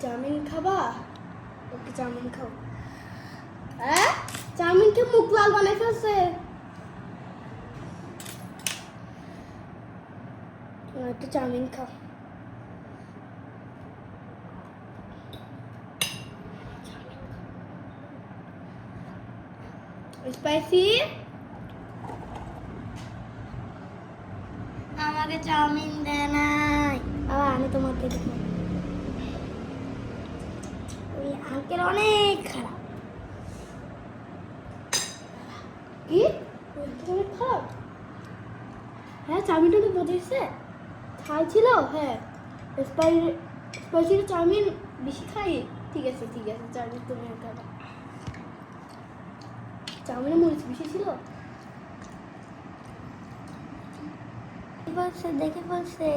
Chowmein খাবা? ওকে chowmein খাও। হ্যাঁ, চাউমিন খেয়ে মুখ লাল বানাই ফেলছে। একটু চাউমিন খাও। স্পাইসি। আমাকে চাউমিন দেয় নাই। আমি তোমাকে দেবো। ওই আঙ্কেল অনেক খারাপ। কি? অনেক খারাপ? হ্যাঁ, চাউমিনটা তো বোঝাইছে খাই ছিল। হ্যাঁ, স্পাইসি চাউমিন বেশি খাই। ঠিক আছে চাউমিন তুমি খাবা। চাউমিনে মরিচ বেশি ছিল। বলছে দেখে বলছে